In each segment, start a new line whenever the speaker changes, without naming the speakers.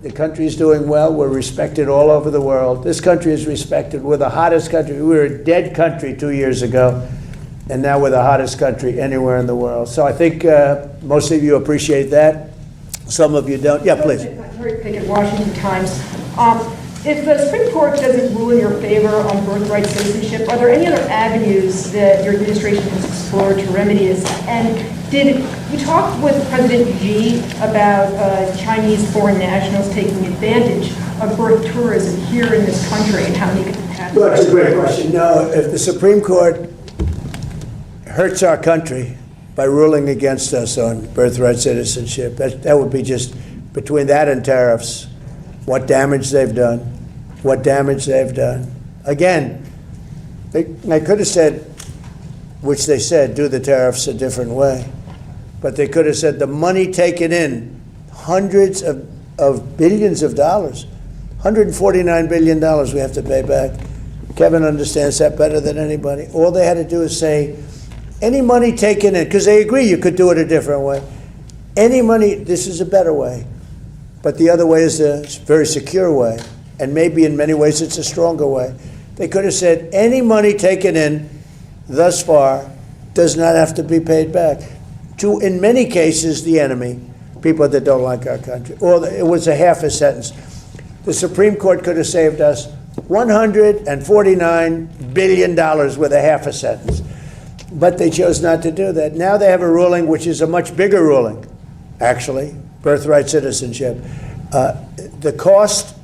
The country is doing well. We're respected all over the world. This country is respected. We're the hottest country. We were a dead country 2 years ago, and now we're the hottest country anywhere in the world. So I think most of you appreciate that. Some of you don't. Yeah, please.
Mary Pickett, Washington Times. If the Supreme Court doesn't rule in your favor on birthright citizenship, are there any other avenues that your administration has explored to remedy this? And did you talk with President Xi about Chinese foreign nationals taking advantage of birth tourism here in this country and how they could happen?
Well, that's a great question. No, if the Supreme Court hurts our country by ruling against us on birthright citizenship, that would be just between that and tariffs, what damage they've done, what damage they've done. Again, they could have said, which they said, do the tariffs a different way. But they could have said the money taken in, hundreds of billions of dollars, $149 billion we have to pay back. Kevin understands that better than anybody. All they had to do is say, any money taken in, because they agree you could do it a different way. Any money, this is a better way. But the other way is a very secure way. And maybe in many ways it's a stronger way. They could have said any money taken in thus far does not have to be paid back to, in many cases, the enemy, people that don't like our country. Or it was a half a sentence. The Supreme Court could have saved us $149 billion with a half a sentence. But they chose not to do that. Now they have a ruling which is a much bigger ruling, actually, birthright citizenship. The cost,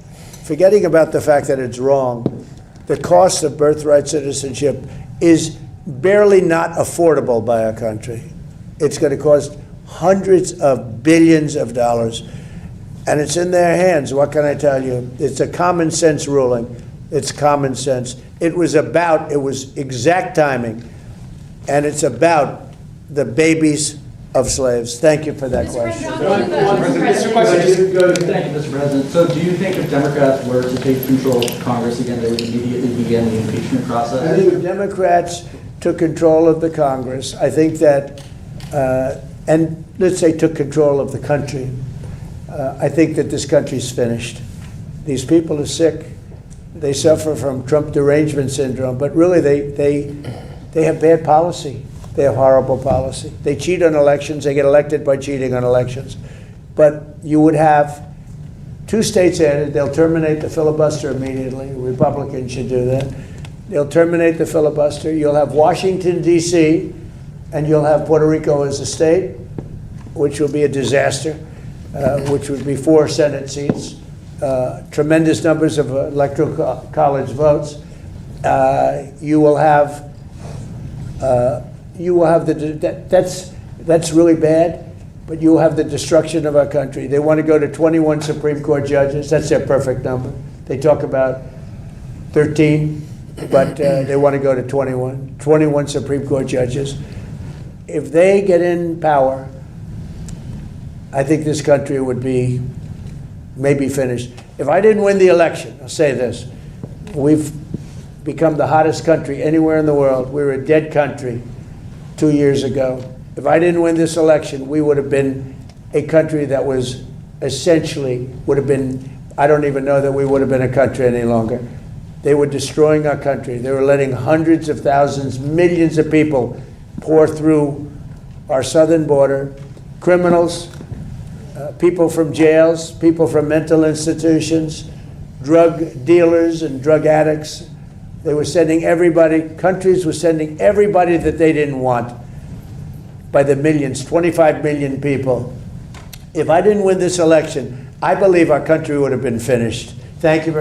forgetting about the fact that it's wrong, the cost of birthright citizenship is barely not affordable by our country. It's going to cost hundreds of billions of dollars, and it's in their hands. What can I tell you? It's a common sense ruling. It's common sense. It was exact timing, and it's about the babies of slaves. Thank you for that question.
Thank you, Mr. President. So do you think if Democrats were to take control of Congress again, they would immediately begin the impeachment process?
I think if Democrats took control of the Congress, I think that, and let's say took control of the country, I think that this country's finished. These people are sick. They suffer from Trump derangement syndrome, but really they have bad policy. They have horrible policy. They cheat on elections. They get elected by cheating on elections. But you would have 2 states added. They'll terminate the filibuster immediately. Republicans should do that. They'll terminate the filibuster. You'll have Washington, D.C., and you'll have Puerto Rico as a state, which will be a disaster, which would be 4 Senate seats, tremendous numbers of electoral college votes. You will have that's really bad, but you will have the destruction of our country. They want to go to 21 Supreme Court judges. That's their perfect number. They talk about 13, but they want to go to 21 Supreme Court judges. If they get in power, I think this country would be maybe finished. If I didn't win the election, I'll say this, we've become the hottest country anywhere in the world. We were a dead country 2 years ago. If I didn't win this election, we would have been a country that was essentially, I don't even know that we would have been a country any longer. They were destroying our country. They were letting hundreds of thousands, millions of people pour through our southern border. Criminals, people from jails, people from mental institutions, drug dealers and drug addicts. They were sending everybody, countries were sending everybody that they didn't want by the millions, 25 million people. If I didn't win this election, I believe our country would have been finished. Thank you very much.